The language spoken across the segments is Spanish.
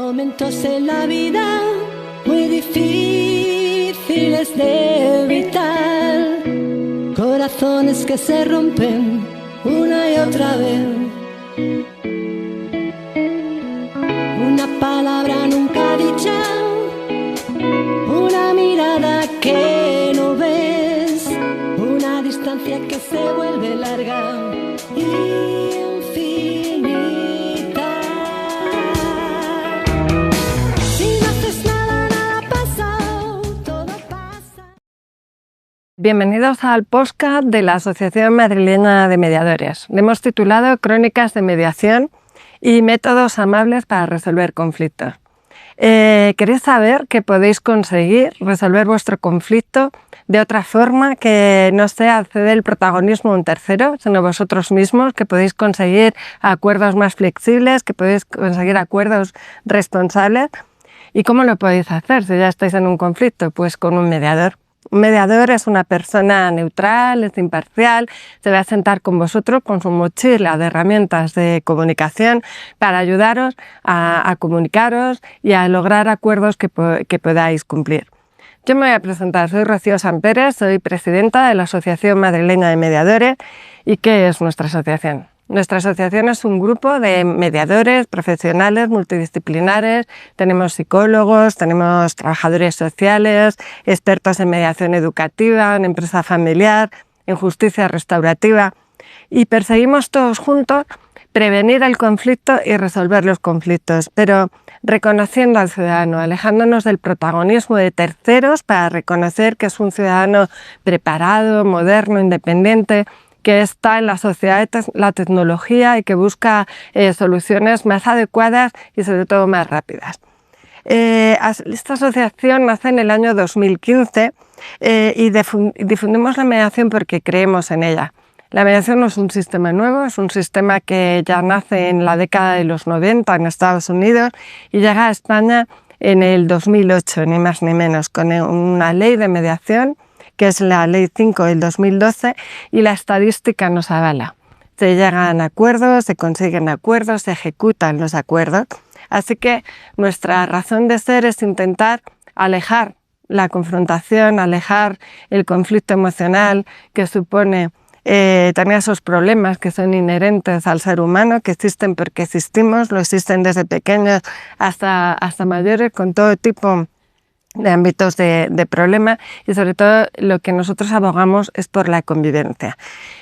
momentos en la vida muy difíciles de evitar, corazones que se rompen una y otra vez. Una palabra nunca dicha, una mirada que no ves, una distancia que se vuelve larga y infinita. Si no haces nada, nada pasa, todo pasa. Bienvenidos al podcast de la Asociación Madrileña de Mediadores. Le hemos titulado Crónicas de Mediación y métodos amables para resolver conflictos. ¿Queréis saber que podéis conseguir resolver vuestro conflicto de otra forma que no sea ceder el protagonismo a un tercero, sino vosotros mismos, que podéis conseguir acuerdos más flexibles, que podéis conseguir acuerdos responsables? ¿Y cómo lo podéis hacer si ya estáis en un conflicto? Pues con un mediador. Un mediador es una persona neutral, es imparcial, se va a sentar con vosotros con su mochila de herramientas de comunicación para ayudaros a comunicaros y a lograr acuerdos que podáis cumplir. Yo me voy a presentar, soy Rocío Sampérez, soy presidenta de la Asociación Madrileña de Mediadores. ¿Y qué es nuestra asociación? Nuestra asociación es un grupo de mediadores profesionales multidisciplinares. Tenemos psicólogos, tenemos trabajadores sociales, expertos en mediación educativa, en empresa familiar, en justicia restaurativa. Y perseguimos todos juntos prevenir el conflicto y resolver los conflictos, pero reconociendo al ciudadano, alejándonos del protagonismo de terceros para reconocer que es un ciudadano preparado, moderno, independiente, que está en la sociedad de la tecnología y que busca soluciones más adecuadas y sobre todo más rápidas. Esta asociación nace en el año 2015 y difundimos la mediación porque creemos en ella. La mediación no es un sistema nuevo, es un sistema que ya nace en la década de los 90 en Estados Unidos y llega a España en el 2008, ni más ni menos, con una ley de mediación que es la Ley 5 del 2012, y la estadística nos avala. Se llegan a acuerdos, se consiguen acuerdos, se ejecutan los acuerdos. Así que nuestra razón de ser es intentar alejar la confrontación, alejar el conflicto emocional que supone tener esos problemas que son inherentes al ser humano, que existen porque existimos, lo existen desde pequeños hasta mayores, con todo tipo de ámbitos de problema, y sobre todo lo que nosotros abogamos es por la convivencia.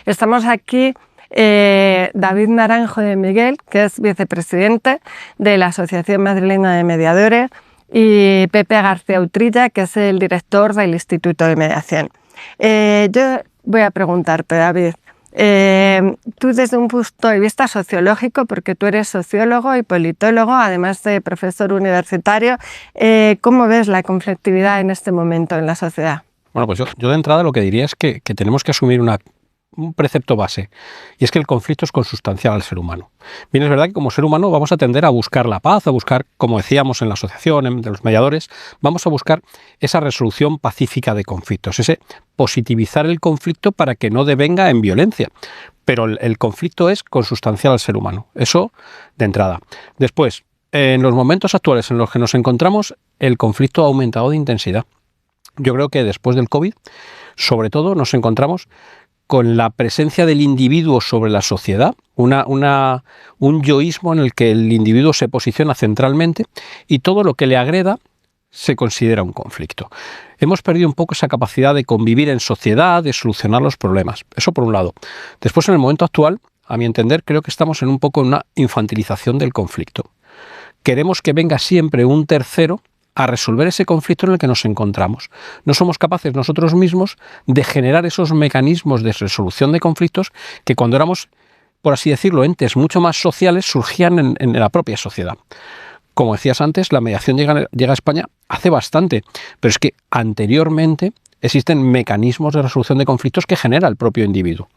Estamos aquí David Naranjo de Miguel, que es vicepresidente de la Asociación Madrileña de Mediadores, y Pepe García Utrilla, que es el director del Instituto de Mediación. Yo voy a preguntarte, David, tú desde un punto de vista sociológico, porque tú eres sociólogo y politólogo, además de profesor universitario, ¿cómo ves la conflictividad en este momento en la sociedad? Bueno, pues yo de entrada lo que diría es que tenemos que asumir un precepto base, y es que el conflicto es consustancial al ser humano. Bien, es verdad que como ser humano vamos a tender a buscar la paz, a buscar, como decíamos en la asociación, de los mediadores, vamos a buscar esa resolución pacífica de conflictos, ese positivizar el conflicto para que no devenga en violencia. Pero el conflicto es consustancial al ser humano, eso de entrada. Después, en los momentos actuales en los que nos encontramos, el conflicto ha aumentado de intensidad. Yo creo que después del COVID, sobre todo, nos encontramos con la presencia del individuo sobre la sociedad, un yoísmo en el que el individuo se posiciona centralmente y todo lo que le agreda se considera un conflicto. Hemos perdido un poco esa capacidad de convivir en sociedad, de solucionar los problemas. Eso por un lado. Después, en el momento actual, a mi entender, creo que estamos en un poco en una infantilización del conflicto. Queremos que venga siempre un tercero a resolver ese conflicto en el que nos encontramos. No somos capaces nosotros mismos de generar esos mecanismos de resolución de conflictos que cuando éramos, por así decirlo, entes mucho más sociales, surgían en la propia sociedad. Como decías antes, la mediación llega a España hace bastante, pero es que anteriormente existen mecanismos de resolución de conflictos que genera el propio individuo.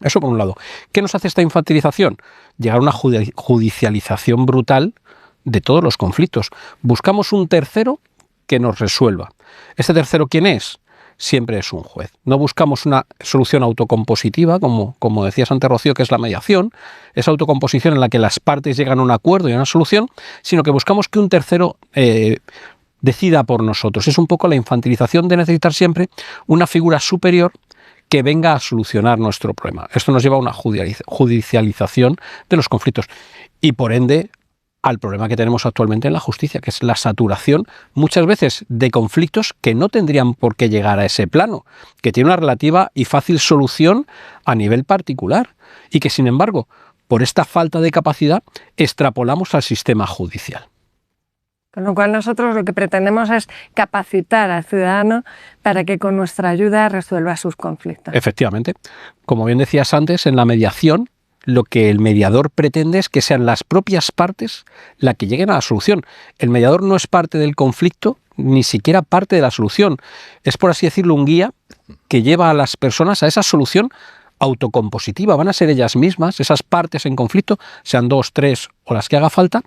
Eso por un lado. ¿Qué nos hace esta infantilización? Llegar a una judicialización brutal de todos los conflictos. Buscamos un tercero que nos resuelva. ¿Este tercero quién es? siempre es un juez. No buscamos una solución autocompositiva, como decías antes, Rocío, que es la mediación, esa autocomposición en la que las partes llegan a un acuerdo y a una solución, sino que buscamos que un tercero decida por nosotros. Es un poco la infantilización de necesitar siempre una figura superior que venga a solucionar nuestro problema. Esto nos lleva a una judicialización de los conflictos y, por ende, al problema que tenemos actualmente en la justicia, que es la saturación muchas veces de conflictos que no tendrían por qué llegar a ese plano, que tiene una relativa y fácil solución a nivel particular y que, sin embargo, por esta falta de capacidad, extrapolamos al sistema judicial. Con lo cual nosotros lo que pretendemos es capacitar al ciudadano para que con nuestra ayuda resuelva sus conflictos. Efectivamente. Como bien decías antes, en la mediación lo que el mediador pretende es que sean las propias partes las que lleguen a la solución. El mediador no es parte del conflicto, ni siquiera parte de la solución. Es, por así decirlo, un guía que lleva a las personas a esa solución autocompositiva. Van a ser ellas mismas, esas partes en conflicto, sean 2, 3 o las que haga falta,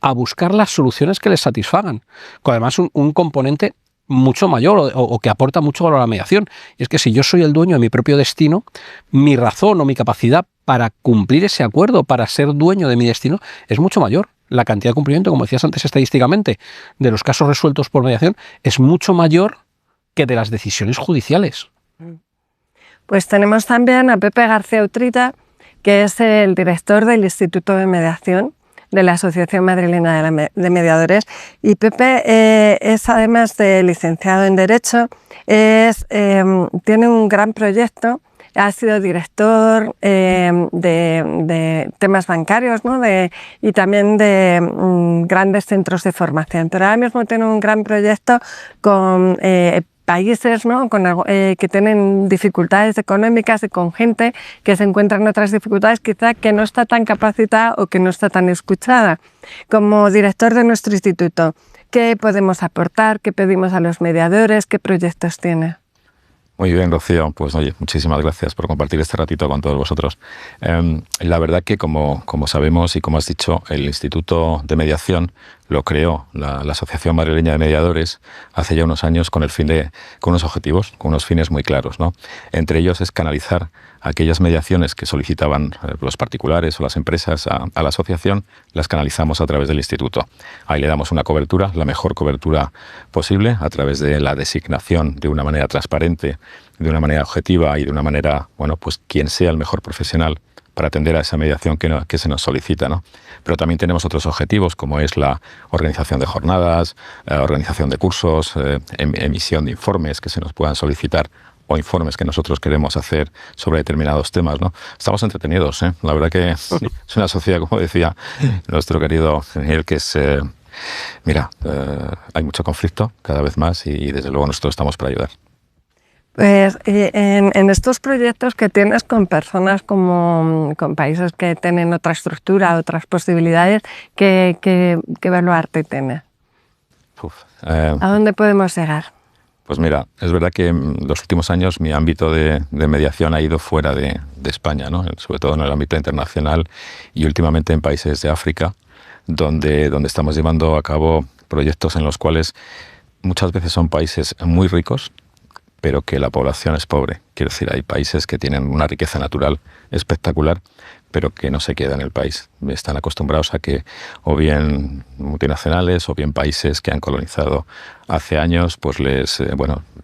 a buscar las soluciones que les satisfagan. Con además un componente mucho mayor o que aporta mucho valor a la mediación. Y es que si yo soy el dueño de mi propio destino, mi razón o mi capacidad para cumplir ese acuerdo, para ser dueño de mi destino, es mucho mayor. La cantidad de cumplimiento, como decías antes estadísticamente, de los casos resueltos por mediación es mucho mayor que de las decisiones judiciales. Pues tenemos también a Pepe García Utrita, que es el director del Instituto de Mediación de la Asociación Madrileña de Mediadores. Y Pepe es, además de licenciado en Derecho, tiene un gran proyecto. Ha sido director de temas bancarios, ¿no? Y también de grandes centros de formación. Pero ahora mismo tiene un gran proyecto con países, ¿no? Que tienen dificultades económicas y con gente que se encuentra en otras dificultades, quizá que no está tan capacitada o que no está tan escuchada. Como director de nuestro instituto, ¿qué podemos aportar? ¿Qué pedimos a los mediadores? ¿Qué proyectos tiene? Muy bien, Rocío. Pues oye, muchísimas gracias por compartir este ratito con todos vosotros. La verdad que como sabemos y como has dicho, el Instituto de Mediación lo creó la Asociación Madrileña de Mediadores hace ya unos años con unos objetivos, con unos fines muy claros, ¿no? Entre ellos es canalizar aquellas mediaciones que solicitaban los particulares o las empresas a la asociación, las canalizamos a través del instituto. Ahí le damos una cobertura, la mejor cobertura posible, a través de la designación de una manera transparente, de una manera objetiva y de una manera, bueno, pues quien sea el mejor profesional para atender a esa mediación que se nos solicita, ¿no? Pero también tenemos otros objetivos, como es la organización de jornadas, organización de cursos, emisión de informes que se nos puedan solicitar o informes que nosotros queremos hacer sobre determinados temas, ¿no? Estamos entretenidos, ¿eh? La verdad que es una sociedad, como decía nuestro querido Daniel, que es... hay mucho conflicto cada vez más y desde luego nosotros estamos para ayudar. Pues en estos proyectos que tienes con personas con países que tienen otra estructura, otras posibilidades, ¿qué baluarte tiene? ¿A dónde podemos llegar? Pues mira, es verdad que en los últimos años mi ámbito de mediación ha ido fuera de España, ¿no? Sobre todo en el ámbito internacional y últimamente en países de África, donde estamos llevando a cabo proyectos en los cuales muchas veces son países muy ricos, pero que la población es pobre. Quiero decir, hay países que tienen una riqueza natural espectacular, pero que no se queda en el país. Están acostumbrados a que o bien multinacionales o bien países que han colonizado hace años, pues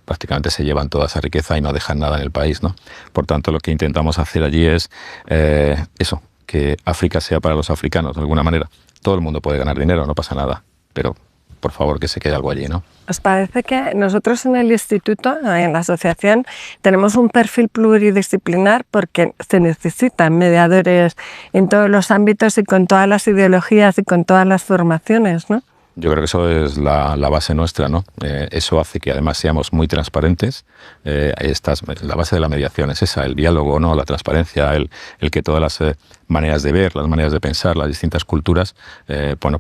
prácticamente se llevan toda esa riqueza y no dejan nada en el país, ¿no? Por tanto, lo que intentamos hacer allí es que África sea para los africanos, de alguna manera. Todo el mundo puede ganar dinero, no pasa nada, pero por favor que se quede algo allí, ¿no? ¿Os parece que nosotros en el instituto, en la asociación, tenemos un perfil pluridisciplinar porque se necesitan mediadores en todos los ámbitos y con todas las ideologías y con todas las formaciones, ¿no? Yo creo que eso es la base nuestra, ¿no? Eso hace que además seamos muy transparentes. La base de la mediación es esa, el diálogo, ¿no? La transparencia, el que todas las maneras de ver, las maneras de pensar, las distintas culturas,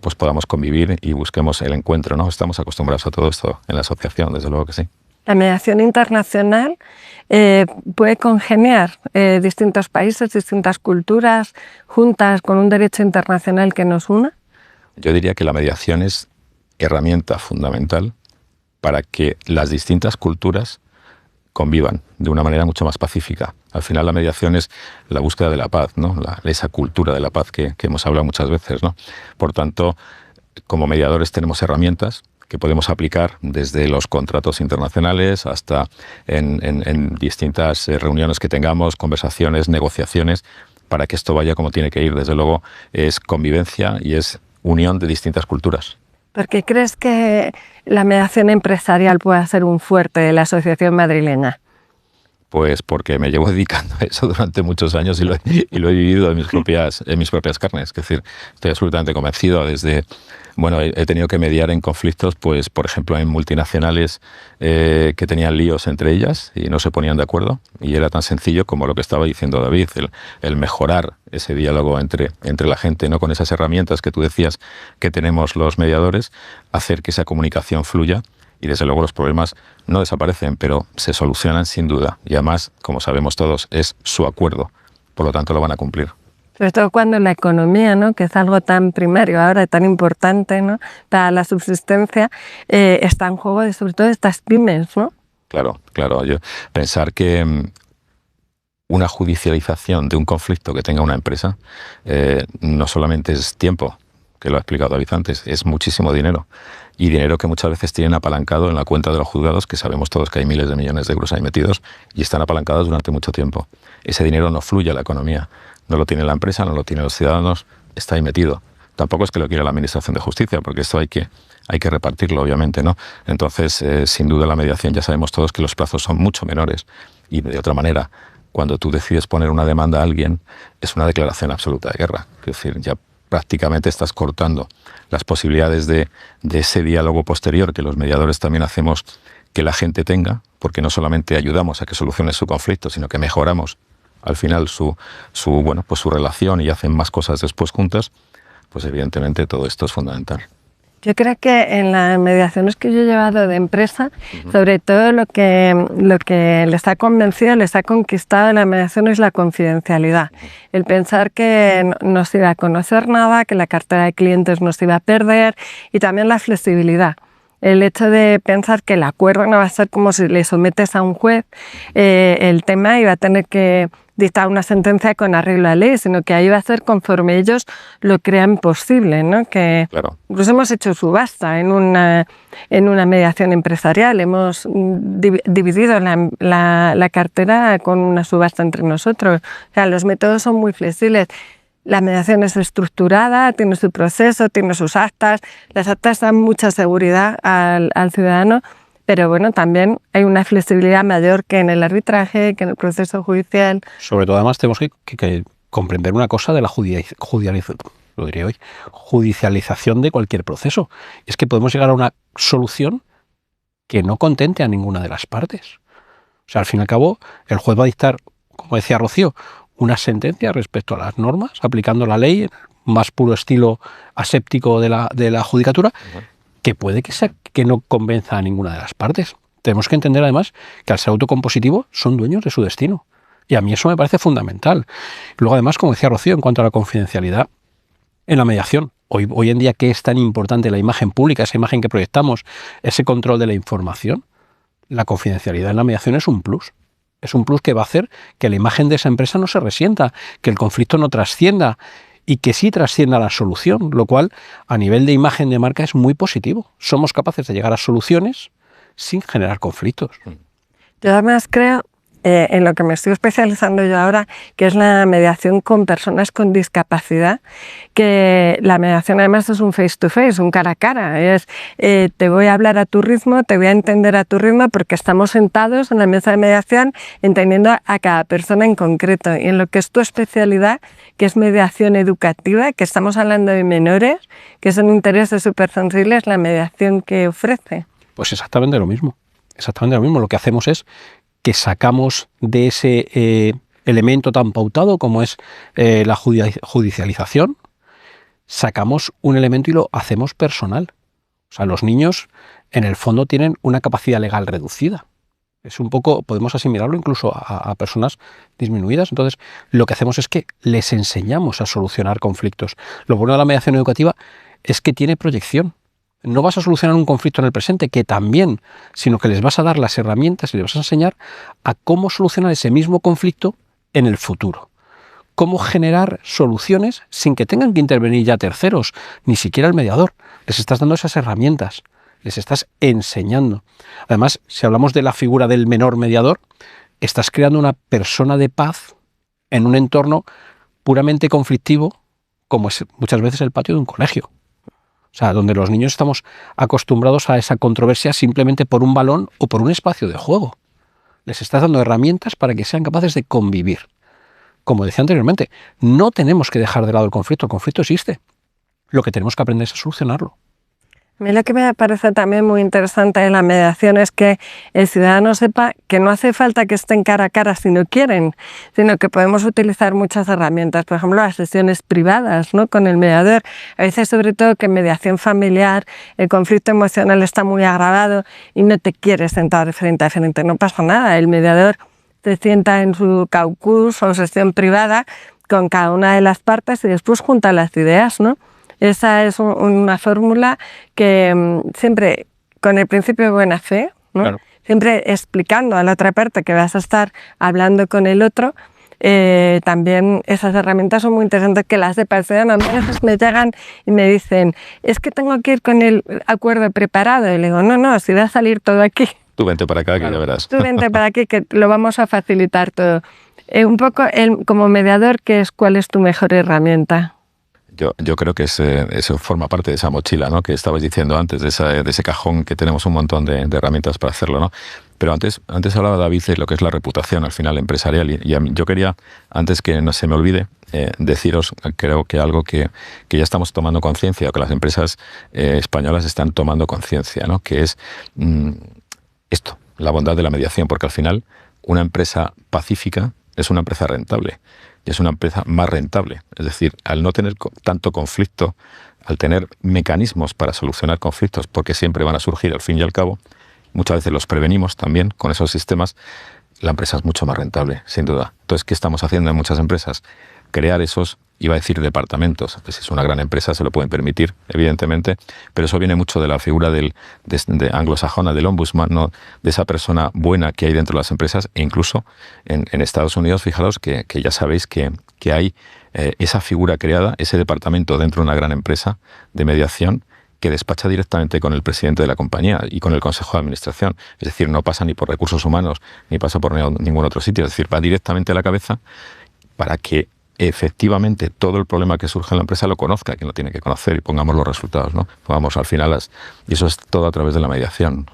pues podamos convivir y busquemos el encuentro, ¿no? Estamos acostumbrados a todo esto en la asociación, desde luego que sí. La mediación internacional puede congeniar distintos países, distintas culturas, juntas con un derecho internacional que nos una. Yo diría que la mediación es herramienta fundamental para que las distintas culturas convivan de una manera mucho más pacífica. Al final la mediación es la búsqueda de la paz, ¿no? Esa cultura de la paz que hemos hablado muchas veces, ¿no? Por tanto, como mediadores tenemos herramientas que podemos aplicar desde los contratos internacionales hasta en distintas reuniones que tengamos, conversaciones, negociaciones, para que esto vaya como tiene que ir. Desde luego es convivencia y es unión de distintas culturas. ¿Por qué crees que la mediación empresarial pueda ser un fuerte de la Asociación Madrileña? Pues porque me llevo dedicando a eso durante muchos años y lo he vivido en mis propias carnes. Es decir, estoy absolutamente convencido. He tenido que mediar en conflictos, pues por ejemplo, en multinacionales que tenían líos entre ellas y no se ponían de acuerdo. Y era tan sencillo como lo que estaba diciendo David, el mejorar ese diálogo entre la gente, ¿no? Con esas herramientas que tú decías que tenemos los mediadores, hacer que esa comunicación fluya. Y desde luego los problemas no desaparecen, pero se solucionan sin duda. Y además, como sabemos todos, es su acuerdo. Por lo tanto, lo van a cumplir. Sobre todo cuando la economía, ¿no? Que es algo tan primario ahora, tan importante, ¿no? Para la subsistencia, está en juego sobre todo estas pymes, ¿no? Claro. Pensar que una judicialización de un conflicto que tenga una empresa no solamente es tiempo, que lo ha explicado David antes, es muchísimo dinero. Y dinero que muchas veces tienen apalancado en la cuenta de los juzgados, que sabemos todos que hay miles de millones de euros ahí metidos, y están apalancados durante mucho tiempo. Ese dinero no fluye a la economía. No lo tiene la empresa, no lo tienen los ciudadanos, está ahí metido. Tampoco es que lo quiera la Administración de Justicia, porque esto hay que repartirlo, obviamente, ¿no? Entonces, sin duda, la mediación, ya sabemos todos que los plazos son mucho menores. Y de otra manera, cuando tú decides poner una demanda a alguien, es una declaración absoluta de guerra. Es decir, ya prácticamente estás cortando las posibilidades de ese diálogo posterior que los mediadores también hacemos que la gente tenga, porque no solamente ayudamos a que solucione su conflicto, sino que mejoramos al final su relación y hacen más cosas después juntas, pues evidentemente todo esto es fundamental. Yo creo que en las mediaciones que yo he llevado de empresa, sobre todo lo que les ha convencido, les ha conquistado en la mediación es la confidencialidad. El pensar que no se iba a conocer nada, que la cartera de clientes no se iba a perder y también la flexibilidad. El hecho de pensar que el acuerdo no va a ser como si le sometes a un juez el tema y va a tener que dictar una sentencia con arreglo a ley, sino que ahí va a ser conforme ellos lo crean posible, ¿no? Que claro. Incluso hemos hecho subasta en una mediación empresarial, hemos dividido la cartera con una subasta entre nosotros. O sea, los métodos son muy flexibles. La mediación es estructurada, tiene su proceso, tiene sus actas. Las actas dan mucha seguridad al ciudadano, pero bueno, también hay una flexibilidad mayor que en el arbitraje, que en el proceso judicial. Sobre todo, además, tenemos que comprender una cosa de la judicialización de cualquier proceso. Es que podemos llegar a una solución que no contente a ninguna de las partes. O sea, al fin y al cabo, el juez va a dictar, como decía Rocío, una sentencia respecto a las normas, aplicando la ley, más puro estilo aséptico de la judicatura, que puede que no convenza a ninguna de las partes. Tenemos que entender además que al ser autocompositivo son dueños de su destino. Y a mí eso me parece fundamental. Luego además, como decía Rocío, en cuanto a la confidencialidad en la mediación, hoy en día que es tan importante la imagen pública, esa imagen que proyectamos, ese control de la información, la confidencialidad en la mediación es un plus. Es un plus que va a hacer que la imagen de esa empresa no se resienta, que el conflicto no trascienda y que sí trascienda la solución, lo cual a nivel de imagen de marca es muy positivo. Somos capaces de llegar a soluciones sin generar conflictos. Yo además creo, en lo que me estoy especializando yo ahora, que es la mediación con personas con discapacidad, que la mediación además es un face to face, un cara a cara. Es te voy a hablar a tu ritmo, te voy a entender a tu ritmo, porque estamos sentados en la mesa de mediación entendiendo a cada persona en concreto. Y en lo que es tu especialidad, que es mediación educativa, que estamos hablando de menores, que son intereses súper sensibles, la mediación que ofrece. Pues exactamente lo mismo. Exactamente lo mismo. Lo que hacemos es que sacamos de ese elemento tan pautado como es la judicialización, sacamos un elemento y lo hacemos personal. O sea, los niños en el fondo tienen una capacidad legal reducida. Es un poco, podemos asimilarlo incluso a personas disminuidas. Entonces, lo que hacemos es que les enseñamos a solucionar conflictos. Lo bueno de la mediación educativa es que tiene proyección. no vas a solucionar un conflicto en el presente, que también, sino que les vas a dar las herramientas y les vas a enseñar a cómo solucionar ese mismo conflicto en el futuro. Cómo generar soluciones sin que tengan que intervenir ya terceros, ni siquiera el mediador. Les estás dando esas herramientas, les estás enseñando. Además, si hablamos de la figura del menor mediador, estás creando una persona de paz en un entorno puramente conflictivo, como es muchas veces el patio de un colegio. O sea, donde los niños estamos acostumbrados a esa controversia simplemente por un balón o por un espacio de juego. Les estás dando herramientas para que sean capaces de convivir. Como decía anteriormente, no tenemos que dejar de lado el conflicto existe. Lo que tenemos que aprender es a solucionarlo. A mí lo que me parece también muy interesante de la mediación es que el ciudadano sepa que no hace falta que estén cara a cara si no quieren, sino que podemos utilizar muchas herramientas, por ejemplo, las sesiones privadas, ¿no?, con el mediador. A veces, sobre todo, que en mediación familiar el conflicto emocional está muy agravado y no te quieres sentar frente a frente. No pasa nada, el mediador se sienta en su caucus o sesión privada con cada una de las partes y después junta las ideas, ¿no? Esa es una fórmula que siempre, con el principio de buena fe, ¿no?, claro, siempre explicando a la otra parte que vas a estar hablando con el otro, también esas herramientas son muy interesantes que las sepas. A veces me llegan y me dicen, es que tengo que ir con el acuerdo preparado. Y le digo, no, si va a salir todo aquí. Tú vente para acá, que ya verás. Tú vente para aquí, que lo vamos a facilitar todo. Un poco, como mediador, ¿cuál es tu mejor herramienta? Yo creo que eso forma parte de esa mochila, ¿no?, que estabais diciendo antes, de ese cajón que tenemos un montón de herramientas para hacerlo, ¿no? Pero antes hablaba David de lo que es la reputación al final empresarial y yo quería, antes que no se me olvide, deciros, creo que algo que ya estamos tomando conciencia, o que las empresas españolas están tomando conciencia, ¿no?, que es esto, la bondad de la mediación, porque al final una empresa pacífica es una empresa rentable. Y es una empresa más rentable. Es decir, al no tener tanto conflicto, al tener mecanismos para solucionar conflictos, porque siempre van a surgir al fin y al cabo, muchas veces los prevenimos también con esos sistemas, la empresa es mucho más rentable, sin duda. Entonces, ¿qué estamos haciendo en muchas empresas? Crear esos, iba a decir, departamentos. Si es una gran empresa se lo pueden permitir, evidentemente, pero eso viene mucho de la figura de anglosajona, del ombudsman, ¿no?, de esa persona buena que hay dentro de las empresas, e incluso en Estados Unidos, fijaros que ya sabéis que hay esa figura creada, ese departamento dentro de una gran empresa de mediación, que despacha directamente con el presidente de la compañía y con el consejo de administración. Es decir, no pasa ni por recursos humanos, ni pasa por ningún otro sitio. Es decir, va directamente a la cabeza para que efectivamente todo el problema que surge en la empresa lo conozca, que lo tiene que conocer, y pongamos los resultados, ¿no? Pongamos al final y eso es todo a través de la mediación.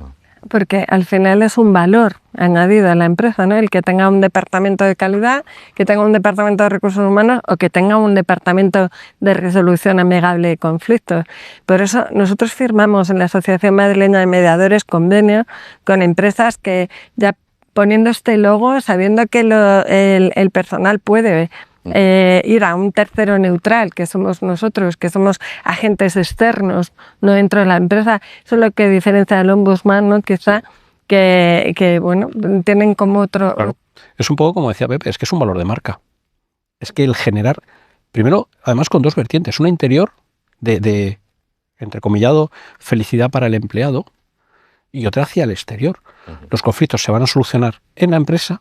Porque al final es un valor añadido a la empresa, ¿no? El que tenga un departamento de calidad, que tenga un departamento de recursos humanos o que tenga un departamento de resolución amigable de conflictos. Por eso nosotros firmamos en la Asociación Madrileña de Mediadores convenios con empresas que, ya poniendo este logo, sabiendo que el personal puede ir a un tercero neutral, que somos nosotros, que somos agentes externos, no dentro de la empresa. Eso es lo que diferencia al ombudsman, ¿no?, quizá, que bueno, tienen como otro... Claro. Es un poco como decía Pepe, es que es un valor de marca. Es que el generar, primero, además con dos vertientes, una interior de entrecomillado, felicidad para el empleado, y otra hacia el exterior. Los conflictos se van a solucionar en la empresa,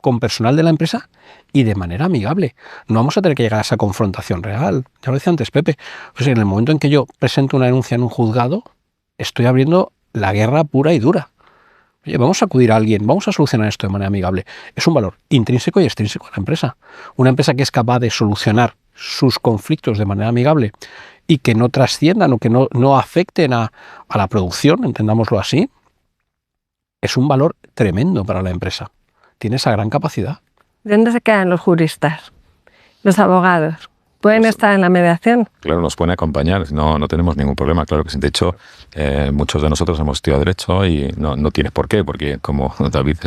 con personal de la empresa y de manera amigable. No vamos a tener que llegar a esa confrontación real. Ya lo decía antes Pepe, pues en el momento en que yo presento una denuncia en un juzgado, estoy abriendo la guerra pura y dura. Oye, vamos a acudir a alguien, vamos a solucionar esto de manera amigable. Es un valor intrínseco y extrínseco a la empresa. Una empresa que es capaz de solucionar sus conflictos de manera amigable y que no trasciendan o que no afecten a la producción, entendámoslo así, es un valor tremendo para la empresa. Tiene esa gran capacidad. ¿Dónde se quedan los juristas? Los abogados. ¿Pueden estar en la mediación? Claro, nos pueden acompañar, no tenemos ningún problema, claro que sí. De hecho, muchos de nosotros hemos estudiado Derecho y no tiene por qué, porque como David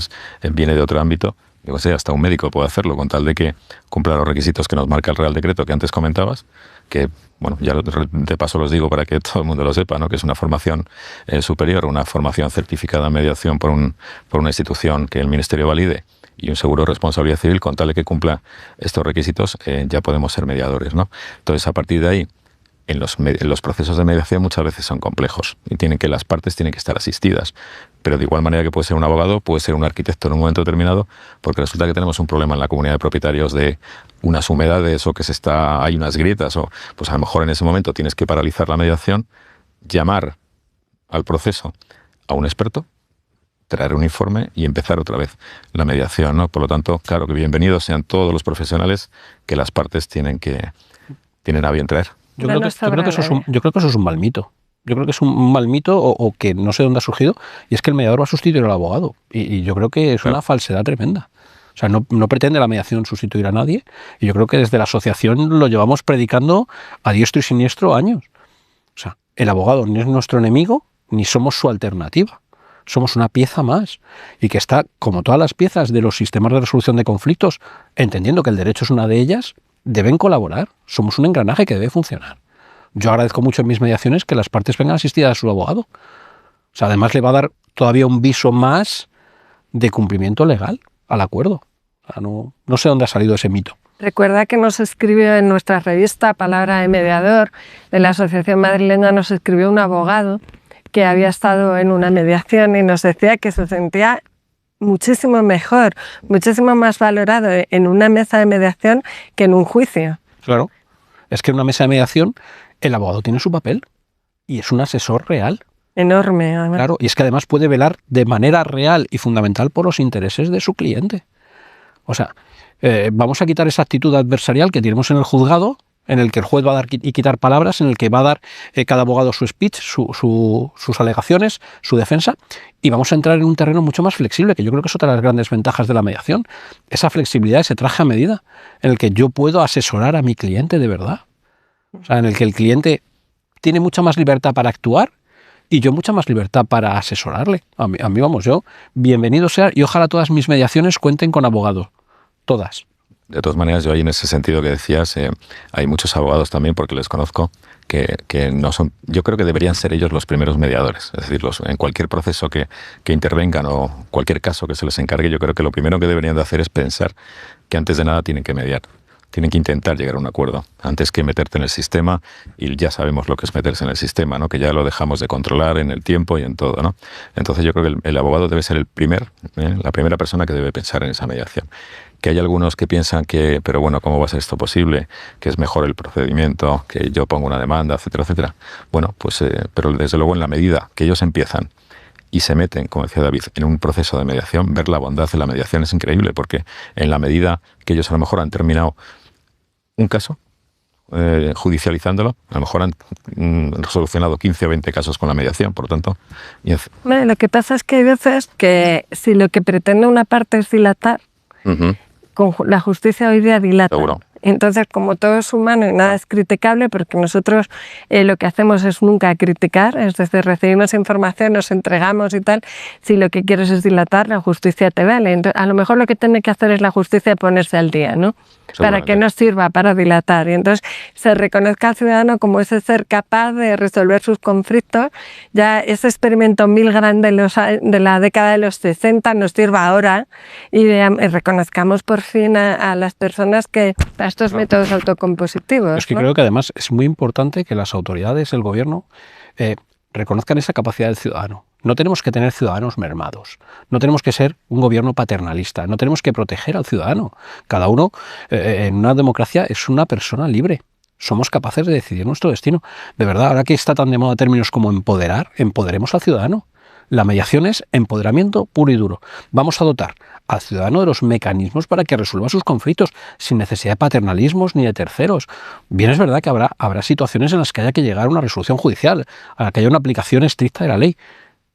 viene de otro ámbito, yo sé, hasta un médico puede hacerlo con tal de que cumpla los requisitos que nos marca el Real Decreto que antes comentabas, que, bueno, ya de paso los digo para que todo el mundo lo sepa, ¿no?, que es una formación superior, una formación certificada en mediación por una institución que el Ministerio valide, y un seguro de responsabilidad civil, con tal de que cumpla estos requisitos, ya podemos ser mediadores, ¿no? Entonces, a partir de ahí, los procesos de mediación muchas veces son complejos y las partes tienen que estar asistidas. Pero de igual manera que puede ser un abogado, puede ser un arquitecto en un momento determinado, porque resulta que tenemos un problema en la comunidad de propietarios de unas humedades o que hay unas grietas, o pues a lo mejor en ese momento tienes que paralizar la mediación, llamar al proceso a un experto, traer un informe y empezar otra vez la mediación, ¿no? Por lo tanto, claro, que bienvenidos sean todos los profesionales que las partes tienen a bien traer. Yo creo que eso es un mal mito. Yo creo que es un mal mito o que no sé dónde ha surgido, y es que el mediador va a sustituir al abogado. Y yo creo que es una falsedad tremenda. O sea, no pretende la mediación sustituir a nadie, y yo creo que desde la asociación lo llevamos predicando a diestro y siniestro años. O sea, el abogado ni es nuestro enemigo, ni somos su alternativa. Somos una pieza más, y que está, como todas las piezas de los sistemas de resolución de conflictos, entendiendo que el derecho es una de ellas, deben colaborar. Somos un engranaje que debe funcionar. Yo agradezco mucho en mis mediaciones que las partes vengan asistidas a su abogado. O sea, además le va a dar todavía un viso más de cumplimiento legal al acuerdo. O sea, no sé dónde ha salido ese mito. Recuerda que nos escribió en nuestra revista Palabra de Mediador, de la Asociación Madrileña, nos escribió un abogado que había estado en una mediación y nos decía que se sentía muchísimo mejor, muchísimo más valorado en una mesa de mediación que en un juicio. Claro, es que en una mesa de mediación el abogado tiene su papel y es un asesor real. Enorme, además. Claro, y es que además puede velar de manera real y fundamental por los intereses de su cliente. O sea, vamos a quitar esa actitud adversarial que tenemos en el juzgado, en el que el juez va a dar y quitar palabras, en el que va a dar cada abogado su speech, sus alegaciones, su defensa, y vamos a entrar en un terreno mucho más flexible, que yo creo que es otra de las grandes ventajas de la mediación, esa flexibilidad, ese traje a medida, en el que yo puedo asesorar a mi cliente de verdad. O sea, en el que el cliente tiene mucha más libertad para actuar y yo mucha más libertad para asesorarle. A mí vamos, yo, bienvenido sea, y ojalá todas mis mediaciones cuenten con abogados. Todas. De todas maneras, yo ahí en ese sentido que decías, hay muchos abogados también, porque les conozco, que no son, yo creo que deberían ser ellos los primeros mediadores. Es decir, en cualquier proceso que intervengan o cualquier caso que se les encargue, yo creo que lo primero que deberían de hacer es pensar que antes de nada tienen que mediar. Tienen que intentar llegar a un acuerdo antes que meterte en el sistema, y ya sabemos lo que es meterse en el sistema, ¿no? Que ya lo dejamos de controlar en el tiempo y en todo, ¿no? Entonces yo creo que el abogado debe ser la primera persona que debe pensar en esa mediación. Que hay algunos que piensan que, pero bueno, ¿cómo va a ser esto posible? Que es mejor el procedimiento, que yo pongo una demanda, etcétera, etcétera. Bueno, pues, pero desde luego en la medida que ellos empiezan y se meten, como decía David, en un proceso de mediación, ver la bondad de la mediación es increíble, porque en la medida que ellos a lo mejor han terminado un caso, judicializándolo, a lo mejor han solucionado 15 o 20 casos con la mediación, por lo tanto. Bueno, lo que pasa es que hay veces que si lo que pretende una parte es dilatar, con la justicia hoy día dilata. Seguro. Entonces, como todo es humano y nada es criticable, porque nosotros lo que hacemos es nunca criticar, es decir, recibimos información, nos entregamos y tal, si lo que quieres es dilatar, la justicia te vale. Entonces, a lo mejor lo que tiene que hacer es la justicia ponerse al día, ¿no? Para que no sirva para dilatar. Y entonces se reconozca al ciudadano como ese ser capaz de resolver sus conflictos. Ya ese experimento Milgram de la década de los 60 nos sirva ahora, y reconozcamos por fin a las personas que a estos métodos autocompositivos. Es que ¿no? creo que además es muy importante que las autoridades, el gobierno, reconozcan esa capacidad del ciudadano. No tenemos que tener ciudadanos mermados, no tenemos que ser un gobierno paternalista, no tenemos que proteger al ciudadano. Cada uno en una democracia es una persona libre. Somos capaces de decidir nuestro destino. De verdad, ahora que está tan de moda términos como empoderar, empoderemos al ciudadano. La mediación es empoderamiento puro y duro. Vamos a dotar al ciudadano de los mecanismos para que resuelva sus conflictos sin necesidad de paternalismos ni de terceros. Bien, es verdad que habrá situaciones en las que haya que llegar a una resolución judicial, a la que haya una aplicación estricta de la ley.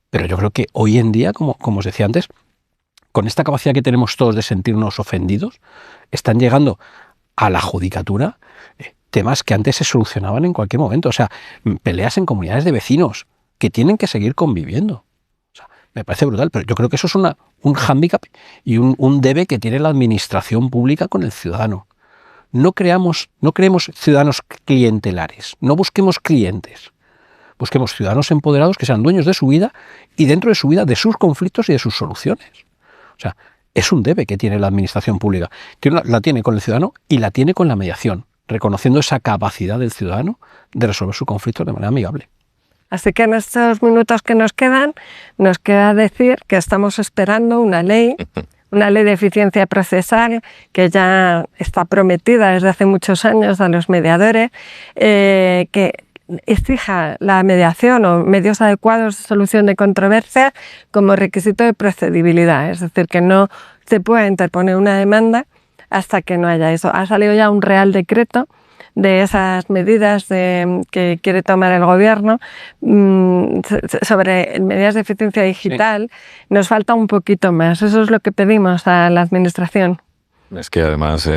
Pero yo creo que hoy en día, como os decía antes, con esta capacidad que tenemos todos de sentirnos ofendidos, están llegando a la judicatura temas que antes se solucionaban en cualquier momento. O sea, peleas en comunidades de vecinos que tienen que seguir conviviendo. O sea, me parece brutal, pero yo creo que eso es un hándicap y un debe que tiene la administración pública con el ciudadano. No creemos ciudadanos clientelares, no busquemos clientes. Busquemos ciudadanos empoderados que sean dueños de su vida y dentro de su vida de sus conflictos y de sus soluciones. O sea, es un debe que tiene la administración pública. La tiene con el ciudadano y la tiene con la mediación. reconociendo esa capacidad del ciudadano de resolver su conflicto de manera amigable. Así que en estos minutos que nos quedan, nos queda decir que estamos esperando una ley de eficiencia procesal que ya está prometida desde hace muchos años a los mediadores, que exija la mediación o medios adecuados de solución de controversias como requisito de procedibilidad, es decir, que no se pueda interponer una demanda hasta que no haya eso. Ha salido ya un Real Decreto de esas medidas que quiere tomar el Gobierno sobre medidas de eficiencia digital. Sí. Nos falta un poquito más. Eso es lo que pedimos a la Administración. Es que además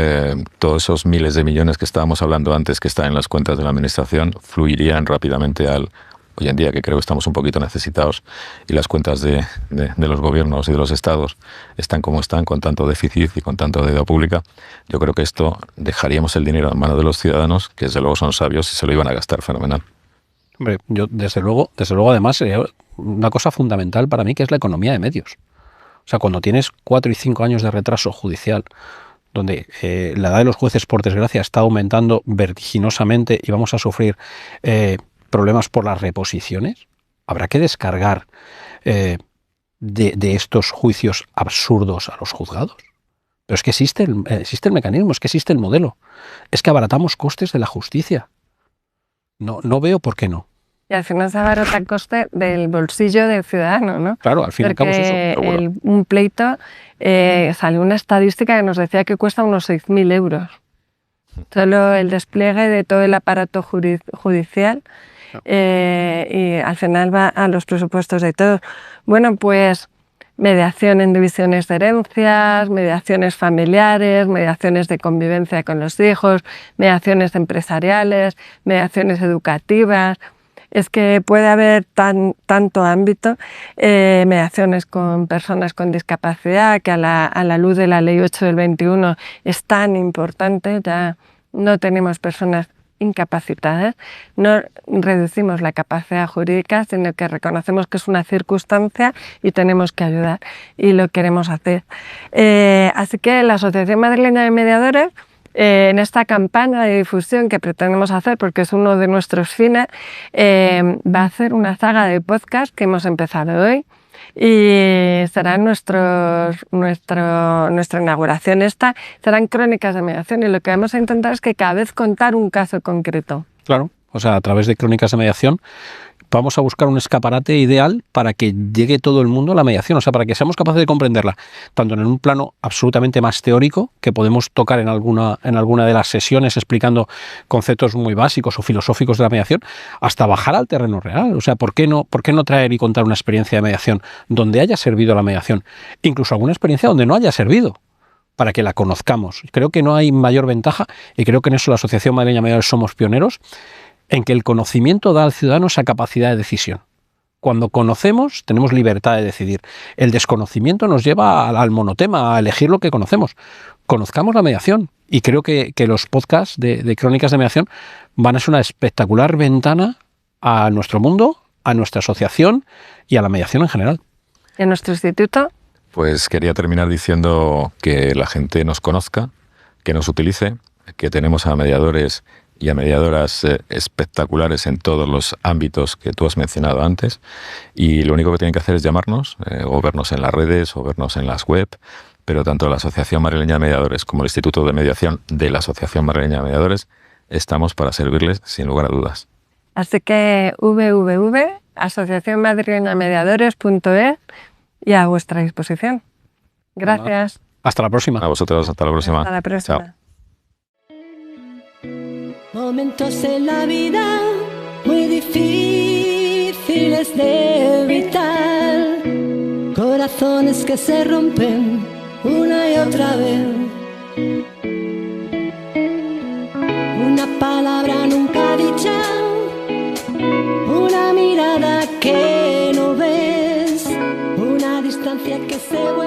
todos esos miles de millones que estábamos hablando antes que están en las cuentas de la Administración fluirían rápidamente hoy en día, que creo que estamos un poquito necesitados y las cuentas de los gobiernos y de los estados están como están, con tanto déficit y con tanto deuda pública. Yo creo que esto dejaríamos el dinero en manos de los ciudadanos, que desde luego son sabios y se lo iban a gastar fenomenal. Hombre, yo desde luego además sería una cosa fundamental para mí, que es la economía de medios. O sea, cuando tienes 4 y 5 años de retraso judicial, donde la edad de los jueces, por desgracia, está aumentando vertiginosamente y vamos a sufrir problemas por las reposiciones, habrá que descargar de estos juicios absurdos a los juzgados. Pero es que existe el mecanismo, es que existe el modelo. Es que abaratamos costes de la justicia. No veo por qué no. Y al final se abarata el coste del bolsillo del ciudadano, ¿no? Claro, al fin y al cabo es eso. Porque un pleito, salió una estadística que nos decía que cuesta unos 6.000 euros. Solo el despliegue de todo el aparato judicial. Y al final va a los presupuestos de todos. Bueno, pues mediación en divisiones de herencias, mediaciones familiares, mediaciones de convivencia con los hijos, mediaciones empresariales, mediaciones educativas. Es que puede haber tanto ámbito, mediaciones con personas con discapacidad, que a la luz de la Ley 8 del 21 es tan importante. Ya no tenemos personas incapacitadas, no reducimos la capacidad jurídica, sino que reconocemos que es una circunstancia y tenemos que ayudar, y lo queremos hacer. Así que la Asociación Madrileña de Mediadores, en esta campaña de difusión que pretendemos hacer, porque es uno de nuestros fines, va a hacer una saga de podcast que hemos empezado hoy, y será nuestra inauguración serán crónicas de mediación, y lo que vamos a intentar es que cada vez contar un caso concreto. Claro, o sea, a través de crónicas de mediación vamos a buscar un escaparate ideal para que llegue todo el mundo a la mediación, o sea, para que seamos capaces de comprenderla, tanto en un plano absolutamente más teórico, que podemos tocar en alguna de las sesiones explicando conceptos muy básicos o filosóficos de la mediación, hasta bajar al terreno real. O sea, ¿por qué no traer y contar una experiencia de mediación donde haya servido la mediación? Incluso alguna experiencia donde no haya servido, para que la conozcamos. Creo que no hay mayor ventaja, y creo que en eso la Asociación Madrileña de Mediadores somos pioneros, en que el conocimiento da al ciudadano esa capacidad de decisión. Cuando conocemos, tenemos libertad de decidir. El desconocimiento nos lleva al monotema, a elegir lo que conocemos. Conozcamos la mediación, y creo que los podcasts de crónicas de mediación van a ser una espectacular ventana a nuestro mundo, a nuestra asociación y a la mediación en general. ¿Y a nuestro instituto? Pues quería terminar diciendo que la gente nos conozca, que nos utilice, que tenemos a mediadores y a mediadoras espectaculares en todos los ámbitos que tú has mencionado antes, y lo único que tienen que hacer es llamarnos, o vernos en las redes, o vernos en las web, pero tanto la Asociación Madrileña de Mediadores como el Instituto de Mediación de la Asociación Madrileña de Mediadores estamos para servirles sin lugar a dudas. Así que www.asociacionmadrileñamediadores.es, y a vuestra disposición. Gracias. Hasta la próxima. A vosotros, hasta la próxima. Hasta la próxima. Chao. Momentos en la vida muy difíciles de evitar, corazones que se rompen una y otra vez, una palabra nunca dicha, una mirada que no ves, una distancia que se vuelve